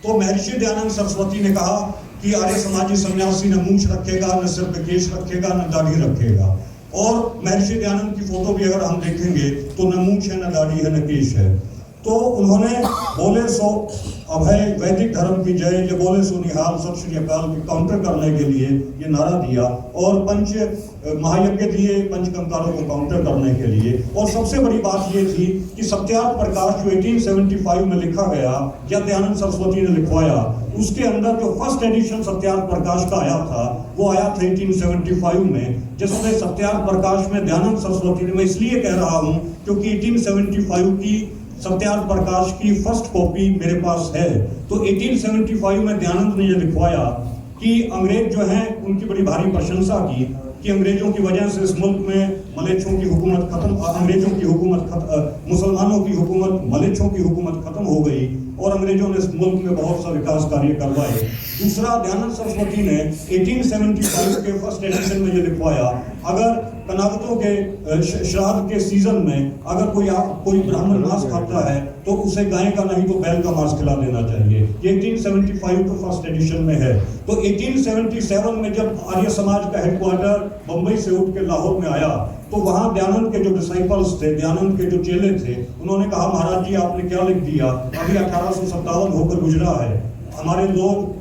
तो महर्षि दयानंद सरस्वती ने कहा कि आर्य समाजी सन्यासी न मूंछ रखेगा, न सिर पे केश रखेगा, न दाढ़ी रखेगा। और महर्षि दयानंद की फोटो भी अगर हम देखेंगे तो न मूंछ है, न दाढ़ी है, न केश है। तो उन्होंने बोले सो अभय वैदिक धर्म की जय, ये बोले सो निहाल सत श्री अकाल की काउंटर करने के लिए ये नारा दिया और पंच महायज्ञ दिए पंचकंकारों को काउंटर करने के लिए। और सबसे बड़ी बात ये थी कि सत्यार्थ प्रकाश जो 1875 में लिखा गया या दयानंद सरस्वती ने लिखवाया, उसके अंदर जो फर्स्ट एडिशन सत्यार्थ प्रकाश का आया था वो आया था 1875 में, जिसमें सत्यार्थ प्रकाश में दयानंद सरस्वती ने, मैं इसलिए कह रहा हूँ क्योंकि 1875 की सत्यार्थ प्रकाश की फर्स्ट कॉपी मेरे पास है। तो 1875 में दयानंद ने यह लिखवाया कि अंग्रेज जो हैं उनकी बड़ी भारी प्रशंसा की कि अंग्रेजों की वजह से इस मुल्क में मलेच्छों की हुकूमत खत्म, अंग्रेजों की हुकूमत मुसलमानों की हुकूमत, मलेच्छों की हुकूमत खत्म हो गई और अंग्रेजों ने इस मुल्क में बहुत सा विकास कार्य करवाए। दूसरा, दयानंद सरस्वती ने 1875 के फर्स्ट एडिशन में ये लिखवाया, अगर कनावतों के श्राद्ध के सीजन में अगर कोई ब्राह्मण मांस खाता है तो उसे गाय का नहीं तो बैल का मांस खिला देना चाहिए। ये 1875 के फर्स्ट एडिशन में है। तो 1877 में जब आर्य समाज का हेडक्वार्टर बंबई से उठ के लाहौर में आया तो वहां दयानंद के जो डिसाइपल्स थे, दयानंद के जो चेले थे, उन्होंने कहा महाराज जी आपने क्या लिख दिया, अभी 1857 होकर गुजरा है, हमारे लोग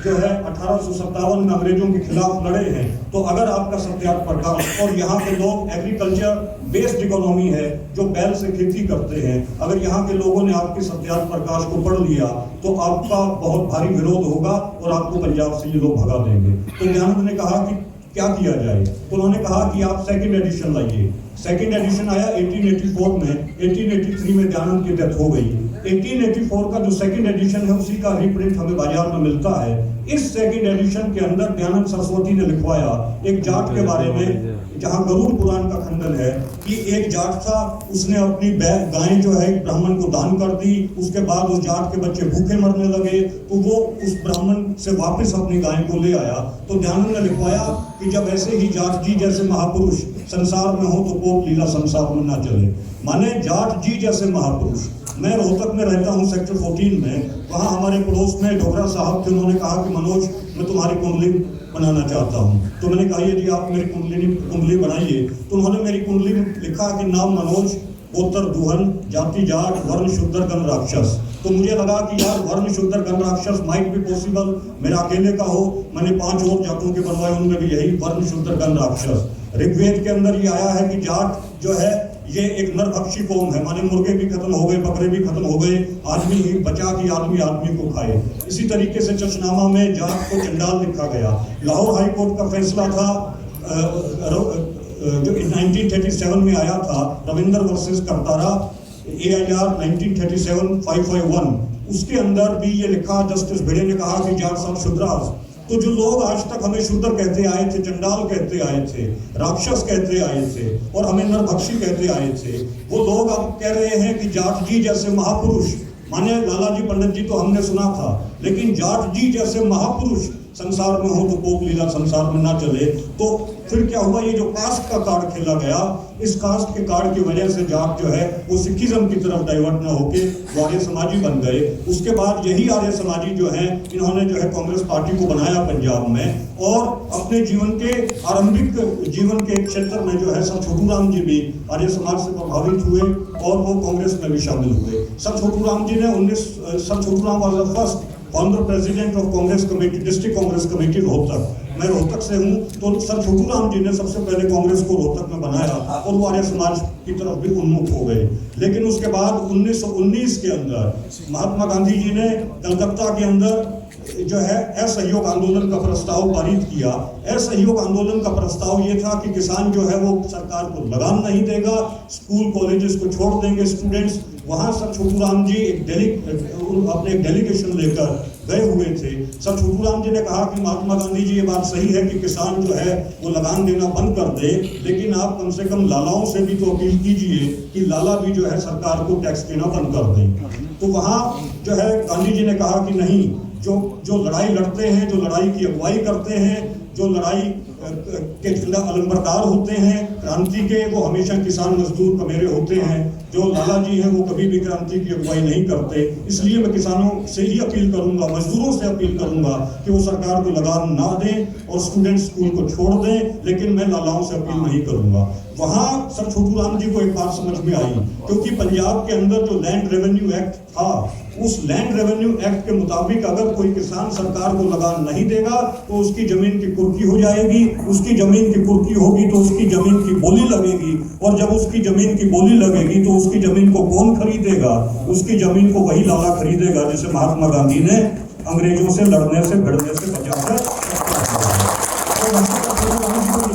जो है 1857 में अंग्रेजों के खिलाफ लड़े हैं, तो अगर आपका सत्यार्थ प्रकाश और यहाँ के लोग एग्रीकल्चर बेस्ड इकोनॉमी है जो बैल से खेती करते हैं, अगर यहाँ के लोगों ने आपके सत्यार्थ प्रकाश को पढ़ लिया तो आपका बहुत भारी विरोध होगा और आपको पंजाब से ये लोग भगा देंगे। तो दयानंद ने कहा कि क्या किया जाए, तो उन्होंने कहा कि आप सेकंड एडिशन लाइए। सेकंड एडिशन आया 1884 में, 1883 में दयानंद की डेथ हो गई। 1884 का जो सेकंड एडिशन है उसी का रीप्रिंट हमें बाजार में मिलता है। इस सेकंड एडिशन के अंदर दयानंद सरस्वती ने लिखवाया एक जाट के बारे में, जहां गरुड़ पुराण का खंडन है कि एक जाट था, उसने अपनी गाय जो है ब्राह्मण को दान कर दी, उसके बाद उस जाट के बच्चे भूखे मरने लगे तो वो उस ब्राह्मण से वापस अपनी गाय को ले आया। तो दयानंद ने लिखवाया कि जब ऐसे ही जाट जी जैसे महापुरुष संसार में हो तो पोप लीला संसार में ना चले। माने जाट जी जैसे महापुरुष। मैं रोहतक में रहता हूँ सेक्टर 14 में, वहाँ हमारे पड़ोस में डोगरा साहब थे, उन्होंने कहा कि मनोज मैं तुम्हारी कुंडली बनाना चाहता हूँ। तो मैंने कहा ये जी आप मेरी कुंडली बनाइए। तो उन्होंने मेरी कुंडली में लिखा कि नाम मनोज, गोत्र दुहन, जाति जाट, वर्ण शूद्र गण राक्षस। तो मुझे लगा कि यार वर्ण शूद्र गण राक्षस माइट भी पॉसिबल मेरा अकेले का हो, मैंने 5 और जातों के बनवाए, उनमें भी यही वर्ण शूद्र गण राक्षस। ऋग्वेद के अंदर ये आया है कि जाट जो है ये एक नरभक्षी कौम है, माने मुर्गे भी खत्म हो गए, बकरे भी खत्म हो गए, आदमी ही बचा कि आदमी आदमी को खाए। इसी तरीके से चचनामा में जाट को चंडाल लिखा गया। लाहौर हाई कोर्ट का फैसला था जो 1937 में आया था, रविंदर वर्सेस करतारा, AIR 1937-551, उसके अंदर भी ये लिखा, जस्टिस भिड़े ने कहा कि जाट सब शूद्रास। तो जो लोग आज तक हमें शूद्र कहते आए थे, चंडाल कहते आए थे, राक्षस कहते आए थे और हमें नरभक्षी कहते आए थे, वो लोग अब कह रहे हैं कि जाट जी जैसे महापुरुष, माने लालाजी पंडित जी तो हमने सुना था, लेकिन जाट जी जैसे महापुरुष संसार में हो तो पोप लीला संसार में ना चले। तो फिर क्या हुआ, ये जो कास्ट का कार्ड खेला गया, इस कास्ट के कार्ड की वजह से जाट जो है वो सिखिज्म की तरफ डाइवर्ट ना होके वो आर्य समाजी बन गए। उसके बाद यही आर्य समाजी जो है इन्होंने जो है कांग्रेस पार्टी को बनाया पंजाब में, और अपने जीवन के आरंभिक जीवन के क्षेत्र में जो है सर छोटू राम जी भी आर्य समाज से प्रभावित हुए और वो कांग्रेस में भी शामिल हुए। सर छोटू राम जी ने sir Chhotu Ram was the first owner president of Congress committee, district Congress committee Rohtak. मैं रोहतक से हूँ, तो सर छोटू राम जी ने सबसे पहले कांग्रेस को रोहतक में बनाया और वो आर्य समाज की तरफ भी उन्मुख हो गए। लेकिन उसके बाद 1919 के अंदर महात्मा गांधी जी ने कलकत्ता के अंदर जो है असहयोग आंदोलन का प्रस्ताव पारित किया। असहयोग आंदोलन का प्रस्ताव ये था कि किसान जो है वो सरकार को लगान नहीं देगा, स्कूल कॉलेजेस को छोड़ देंगे स्टूडेंट्स। वहाँ सर छोटू राम जी अपने एक डेलीगेशन लेकर गए हुए थे। सर छोटू राम जी ने कहा कि महात्मा गांधी जी ये बात सही है कि किसान जो है वो लगान देना बंद कर दे, लेकिन आप कम से कम लालाओं से भी तो अपील कीजिए कि लाला भी जो है सरकार को टैक्स देना बंद कर दें। तो वहाँ जो है गांधी जी ने कहा कि नहीं, जो लड़ाई लड़ते हैं, जो लड़ाई की अगुवाई करते हैं, जो लड़ाई के झंडा अलंबरदार होते हैं क्रांति के, वो हमेशा किसान मजदूर कमेरे होते हैं। जो लाला जी हैं वो कभी भी क्रांति की अगुवाई नहीं करते। इसलिए मैं किसानों से ही अपील करूंगा, मजदूरों से अपील करूंगा कि वो सरकार को लगाम ना दें और स्टूडेंट स्कूल को छोड़ दें, लेकिन मैं लालाओं से अपील नहीं करूंगा। वहां सर छोटू राम जी को एक बात समझ में आई, क्योंकि पंजाब के अंदर जो लैंड रेवेन्यू एक्ट था, उस लैंड रेवेन्यू एक्ट के मुताबिक अगर कोई किसान सरकार को लगान नहीं देगा तो उसकी जमीन की कुर्की हो जाएगी। उसकी जमीन की कुर्की होगी तो उसकी जमीन की बोली लगेगी, और जब उसकी जमीन की बोली लगेगी तो उसकी जमीन को कौन खरीदेगा? उसकी जमीन को वही लाला खरीदेगा जिसे महात्मा गांधी ने अंग्रेजों से लड़ने से भिड़ने से बचाकर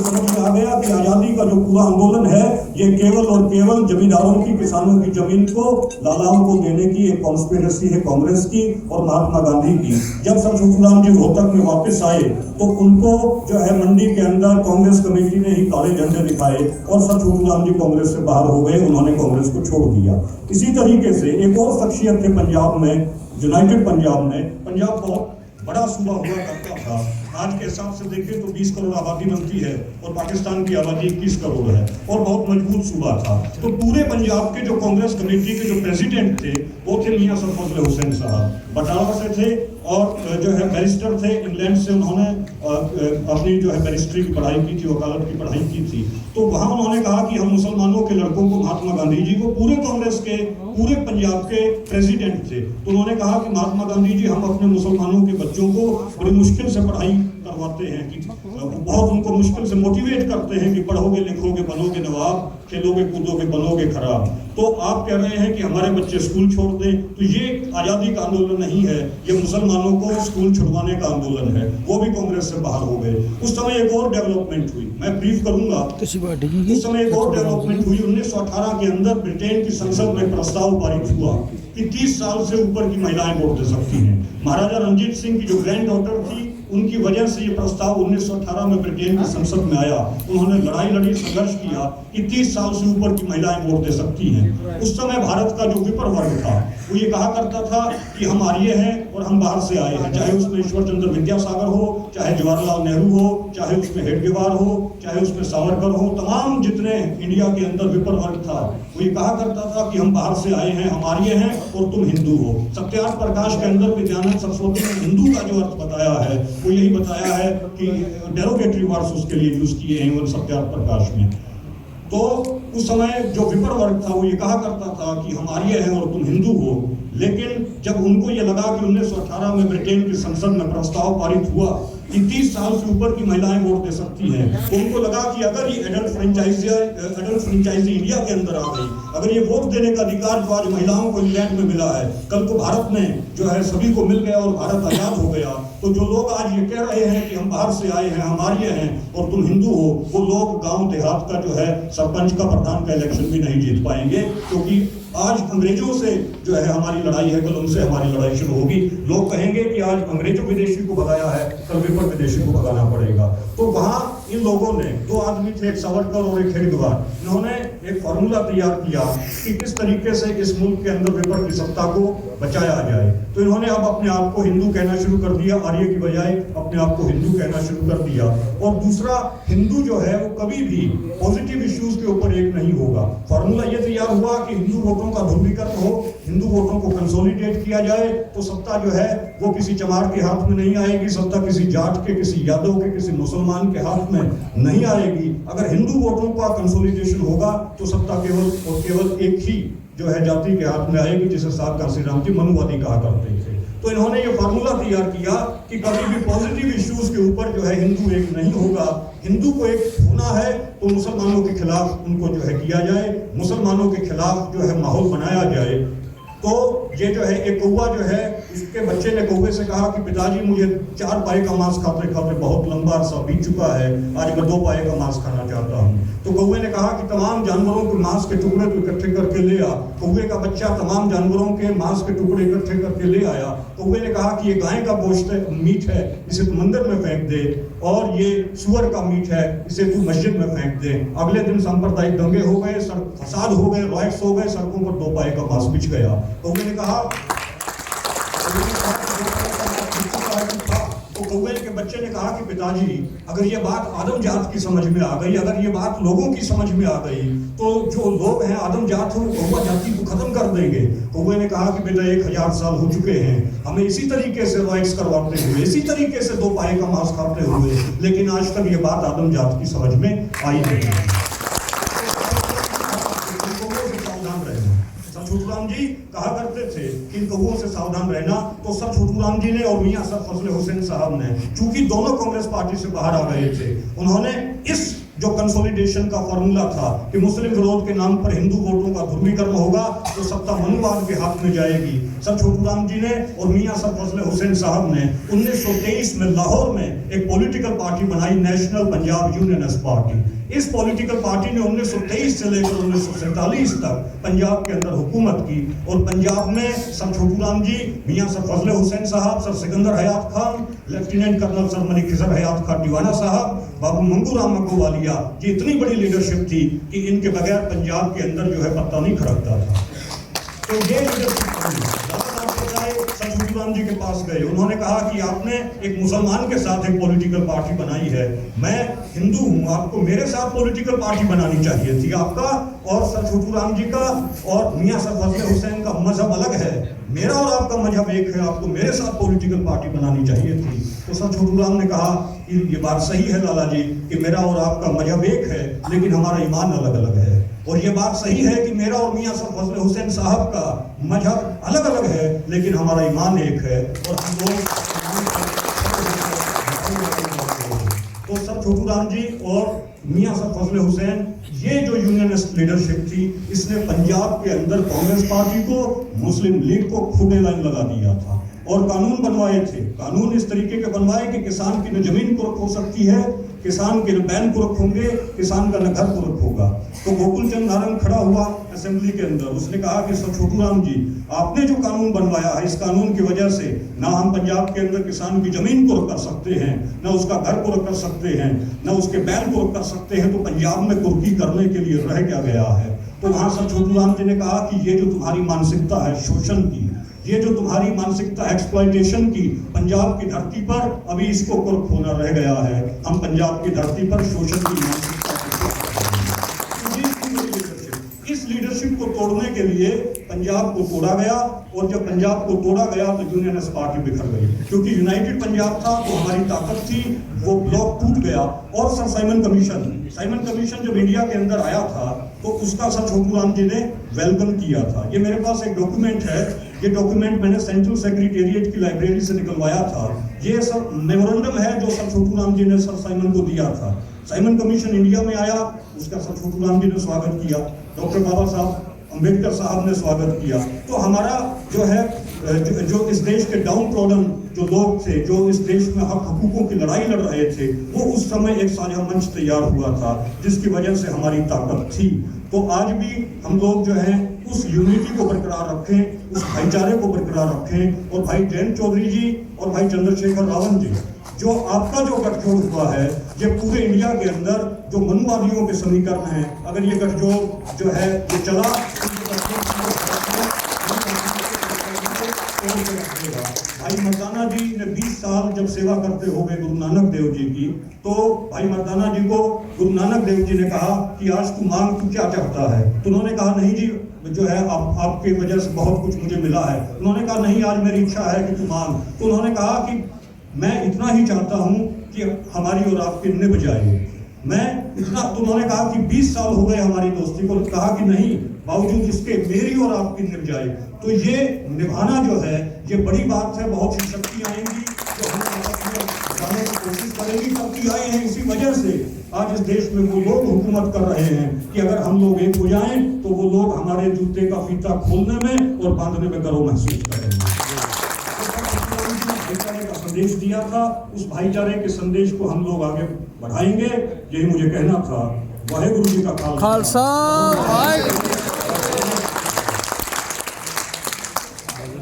समझ में आ गया कि आजादी का जो पूरा आंदोलन है ये केवल और केवल जमींदारों की, किसानों की जमीन को लालाओं को देने की एक कॉन्स्पिरेसी है कांग्रेस की और महात्मा गांधी की। जब सर छोटूराम जी रोहतक में वापस आए तो उनको जो है मंडी के अंदर कांग्रेस कमेटी ने ही काले झंडे दिखाए और सर छोटूराम जी कांग्रेस से बाहर हो गए, उन्होंने कांग्रेस को छोड़ दिया। इसी तरीके से एक और शख्सियत थे पंजाब में, यूनाइटेड पंजाब में। पंजाब बहुत बड़ा सूबा हुआ करता था, आज के हिसाब से देखें तो 20 करोड़ आबादी बनती है और पाकिस्तान की आबादी 21 करोड़ है और बहुत मजबूत सूबा था। तो पूरे पंजाब के जो कांग्रेस कमेटी के जो प्रेसिडेंट थे वो थे मियां सर फजल हुसैन साहब, बटाला से थे और जो है बैरिस्टर थे। इंग्लैंड से उन्होंने अपनी जो है बैरिस्ट्री की पढ़ाई की थी, वकालत की पढ़ाई की थी। तो वहाँ उन्होंने कहा कि हम मुसलमानों के लड़कों को, महात्मा गांधी जी को पूरे कांग्रेस के, पूरे पंजाब के प्रेसिडेंट थे, तो उन्होंने कहा कि महात्मा गांधी जी हम अपने मुसलमानों के बच्चों को बड़ी मुश्किल से पढ़ाई करवाते हैं, कि बहुत उनको मुश्किल से मोटिवेट करते हैं कि पढ़ोगे लिखोगे बनोगे नवाब, खेलोगे कूदोगे बनोगे खराब। तो आप कह रहे हैं कि हमारे बच्चे स्कूल छोड़ दें, तो ये आज़ादी का आंदोलन नहीं है, ये मुसलमानों को स्कूल छुड़वाने का आंदोलन है। वो भी कांग्रेस से बाहर हो गए। उस समय एक और डेवलपमेंट हुई, मैं ब्रीफ करूंगा। उस समय एक और डेवलपमेंट हुई। 1918 के अंदर ब्रिटेन की संसद में प्रस्ताव पारित हुआ कि 30 साल से ऊपर की महिलाएं वोट दे सकती हैं। महाराजा रणजीत सिंह की जो ग्रैंड डॉटर थी, उनकी वजह से ये प्रस्ताव 1918 में ब्रिटेन की संसद में आया। उन्होंने लड़ाई लड़ी, संघर्ष किया कि 30 साल से ऊपर की महिलाएं वोट दे सकती हैं। उस समय भारत का जो विपर वर्ग था वो ये कहा करता था कि हम आर्य हैं और हम बाहर से आए हैं, चाहे उसमें ईश्वर चंद्र विद्यासागर हो, चाहे जवाहरलाल नेहरू हो, चाहे उसमें हेडगेवार हो, चाहे उसमें सावरकर हो, तमाम जितने इंडिया के अंदर विपर वर्ग था वो ये कहा करता था कि हम बाहर से आए हैं, हम आर्य हैं और तुम हिंदू हो। सत्यार्थ प्रकाश के अंदर विद्यानंद सरस्वती ने हिंदू का जो अर्थ बताया है वो यही बताया है कि डेरोगेटरी वर्ड्स उसके लिए यूज किए हैं वो सत्यार्थ प्रकाश में। तो उस समय जो विपर वर्ग था वो ये कहा करता था कि हम आर्य हैं और तुम हिंदू हो। लेकिन जब उनको ये लगा कि 1918 में ब्रिटेन की संसद में प्रस्ताव पारित हुआ कि 30 साल से ऊपर की महिलाएं वोट दे सकती हैं, तो उनको लगा कि अगर ये एडल्ट फ्रेंचाइजी इंडिया के अंदर आ गई, अगर ये वोट देने का अधिकार जो आज महिलाओं को इंग्लैंड में मिला है, कल को भारत में जो है सभी को मिल गया और भारत आजाद हो गया, तो जो लोग आज ये कह रहे हैं कि हम बाहर से आए हैं, हम आर्य हैं और तुम हिंदू हो, वो लोग गांव देहात का जो है सरपंच का, प्रधान का इलेक्शन भी नहीं जीत पाएंगे। क्योंकि आज अंग्रेजों से जो है हमारी लड़ाई है, कल उनसे हमारी लड़ाई शुरू होगी। लोग कहेंगे कि आज अंग्रेजों विदेशी को भगाया है, कल विपर विदेशी को भगाना पड़ेगा। तो वहां इन लोगों ने, दो आदमी थे, एक सावरकर और एक हेडगेवार, इन्होंने एक फॉर्मूला तैयार किया कि किस तरीके से इस मुल्क के अंदर विपर की सत्ता को बचाया जाए। तो इन्होंने अब अपने आप को हिंदू कहना शुरू कर दिया, आर्य की बजाय अपने आप को हिंदू कहना शुरू कर दिया। और दूसरा, हिंदू जो है वो कभी भी पॉजिटिव इश्यूज के ऊपर एक नहीं होगा। फॉर्मूला ये तैयार हुआ कि हिंदू वोटों का ध्रुवीकरण हो, हिंदू वोटों को कंसोलिडेट किया जाए, तो सत्ता जो है वो किसी चमार के हाथ में नहीं आएगी, सत्ता किसी जाट के, किसी यादव के, किसी मुसलमान के हाथ में नहीं आएगी। अगर हिंदू वोटों का कंसोलिडेशन होगा तो सत्ता केवल और केवल एक ही जो है जाति के हाथ में आएगी, जिसे साहब कांसीराम जी मनुवादी कहा करते थे। तो इन्होंने ये फार्मूला तैयार किया कि कभी भी पॉजिटिव इश्यूज के ऊपर जो है हिंदू एक नहीं होगा। हिंदू को एक होना है तो मुसलमानों के खिलाफ उनको जो है किया जाए, मुसलमानों के खिलाफ जो है माहौल बनाया जाए। तो ये जो है एक कौवा जो है, उसके बच्चे ने कौवे से कहा कि पिताजी मुझे 4 पाए का मांस खाते खाते बहुत लंबा अरसा बीत चुका है, आज मैं 2 पाए का मांस खाना चाहता हूँ। तो कौवे ने कहा कि तमाम जानवरों के मांस के टुकड़े तो इकट्ठे करके ले आ। कौवे का बच्चा तमाम जानवरों के मांस के टुकड़े इकट्ठे करके ले आया। कौवे ने कहा कि ये गाय का गोश्त मीट है, इसे तू मंदिर में फेंक दे, और ये सुअर का मीट है, इसे तू मस्जिद में फेंक दे। अगले दिन सांप्रदायिक दंगे हो गए, फसाद हो गए, रॉयट्स हो गए, सड़कों पर 2 पाए का मांस बिछ गया। कौवे ने कहा तो कौवे के बच्चे ने कहा कि पिताजी, अगर ये बात आदम जात की समझ में आ गई, अगर ये बात लोगों की समझ में आ गई, तो जो लोग हैं आदम जात हैं वो कौवा जाति को खत्म कर देंगे। कौवे ने कहा कि बेटा 1000 साल हो चुके हैं, हमें इसी तरीके से राइट्स करवाते हुए, इसी तरीके से 2 पाए का मांस खाते हुए, लेकिन आज तक ये बात आदम जात की समझ में आई नहीं। छोटूराम जी कहा करते थे कि इन कौवों से सावधान रहना, तो सर छोटूराम जी ने और मियां सर फजल हुसैन साहब ने, चूंकि दोनों कांग्रेस पार्टी से बाहर आ गए थे, उन्होंने इस जो कंसोलिडेशन का फॉर्मूला था कि मुस्लिम विरोध के नाम पर हिंदू वोटों का ध्रुवीकरण होगा तो सत्ता मनुवाद के हाथ में जाएगी, सर छोटूराम जी ने और मियां सर फजल हुसैन साहब ने 1923 में लाहौर में एक पॉलिटिकल पार्टी बनाई, नेशनल पंजाब यूनियनिस्ट पार्टी। इस पॉलिटिकल पार्टी ने 1923 से लेकर 1947 तक पंजाब के अंदर हुकूमत की और पंजाब में सर छोटूराम जी, मियां सर फजल हुसैन साहब, sir Sikandar Hayat Khan, lieutenant colonel sir Malik Khizar Hayat Khan Tiwana साहब, बाबू मंगू राम मक्कोवालिया, ये इतनी बड़ी लीडरशिप थी कि इनके बगैर पंजाब के अंदर जो है पत्ता नहीं खड़कता था। तो ये लीडरशिप सर छोटूराम जी के पास गए, उन्होंने कहा कि आपने एक मुसलमान के साथ एक पॉलिटिकल पार्टी बनाई है, मैं हिंदू हूं, आपको मेरे साथ पॉलिटिकल पार्टी बनानी चाहिए थी। आपका और सर छोटूराम जी का और मियां सर फजल हुसैन का मजहब अलग है, मेरा और आपका मजहब एक है, आपको मेरे साथ पॉलिटिकल पार्टी बनानी चाहिए थी। तो सर छोटूराम ने कहा कि ये बात सही है लाला जी कि मेरा और आपका मजहब एक है, लेकिन हमारा ईमान अलग अलग है, और ये बात सही है कि मेरा और मियां सर फजल हुसैन साहब का मजहब अलग अलग है, लेकिन हमारा ईमान एक है, और हम लोग तो सर छोटूराम जी और मियां सर फजल हुसैन, ये जो यूनियनिस्ट लीडरशिप थी, इसने पंजाब के अंदर कांग्रेस पार्टी को, मुस्लिम लीग को खुदे लाइन लगा दिया था और कानून बनवाए थे। कानून इस तरीके के बनवाए कि किसान की न जमीन कुर्क हो सकती है, किसान के न बैन कुर्क होंगे, किसान का न घर कुर्क होगा। तो गोकुल चंद नारंग खड़ा हुआ असेंबली के अंदर, उसने कहा कि सर छोटूराम जी, आपने जो कानून बनवाया है, इस कानून की वजह से ना हम पंजाब के अंदर किसान की जमीन कुर्क कर सकते हैं, ना उसका घर कुर्क कर सकते हैं, ना उसके बैन कुर्क कर सकते हैं, तो पंजाब में कुर्की करने के लिए रह क्या गया है। तो वहां सर छोटूराम जी ने कहा कि ये जो तुम्हारी मानसिकता है शोषण की, ये जो तुम्हारी मानसिकता एक्सप्लॉयटेशन की, पंजाब की धरती पर अभी इसको कुर्क होना रह गया है। हम पंजाब की धरती पर शोषण की मानसिकता, इस लीडरशिप को तोड़ने के लिए पंजाब को तोड़ा गया, और जब पंजाब को तोड़ा गया तो यूनियनिस्ट पार्टी बिखर गई, क्योंकि यूनाइटेड पंजाब था तो हमारी ताकत थी, वो ब्लॉक टूट गया। और सर साइमन कमीशन जब इंडिया के अंदर आया था तो उसका सर छोटूराम जी ने वेलकम किया था। ये मेरे पास एक डॉक्यूमेंट है, ये डॉक्यूमेंट मैंने सेंट्रल सेक्रेटेरिएट की लाइब्रेरी से निकलवाया था। ये सब मेमोरेंडम है जो सर छोटूराम जी ने सर साइमन को दिया था। साइमन कमीशन इंडिया में आया, उसका सर छोटूराम जी ने स्वागत किया, डॉक्टर बाबा साहब अम्बेडकर साहब ने स्वागत किया। तो हमारा जो है जो इस देश के डाउन ट्रॉडन जो लोग थे, जो इस देश में हक हकूकों की लड़ाई लड़ रहे थे, वो उस समय एक साझा मंच तैयार हुआ था जिसकी वजह से हमारी ताकत थी। तो आज भी हम लोग जो है उस यूनिटी को बरकरार रखें, उस भाईचारे को बरकरार रखें। और भाई जयंत चौधरी जी और भाई चंद्रशेखर रावण जी, जो आपका जो गठजोड़ हुआ है, ये पूरे इंडिया के अंदर जो मनुवादियों के समीकरण हैं, अगर ये गठजोड़ जो है ये चला, भाई मर्दाना जी ने 20 साल जब सेवा करते हो गए गुरु नानक देव जी की, तो भाई मर्दाना जी को गुरु नानक देव जी ने कहा कि आज तू मांग, तू क्या चाहता है। तो उन्होंने कहा नहीं जी, जो है आपके वजह से बहुत कुछ मुझे मिला है। उन्होंने कहा नहीं, आज मेरी इच्छा है कि तू मांग। तो उन्होंने कहा कि मैं इतना ही चाहता हूं कि हमारी और आपकी निभ जाए, मैं इतना। तो उन्होंने कहा कि 20 साल हो गए हमारी दोस्ती को। कहा कि नहीं, बावजूद इसके मेरी और आपकी निभ जाए। तो ये निभाना जो है ये बड़ी बात है। बहुत सी शक्ति आएंगी जो हम जाने की कोशिश करेंगी, शक्ति आए हैं इसी वजह से आज इस देश में वो लोग हुकूमत कर रहे हैं कि अगर हम लोग एक हो जाएं तो वो लोग हमारे जूते का फीता खोलने में और बांधने में गर्व महसूस करेंगे। भाईचारे का संदेश दिया था, उस भाईचारे के संदेश को हम लोग आगे बढ़ाएंगे, यही मुझे कहना था। वाहेगुरु जी का खालसा।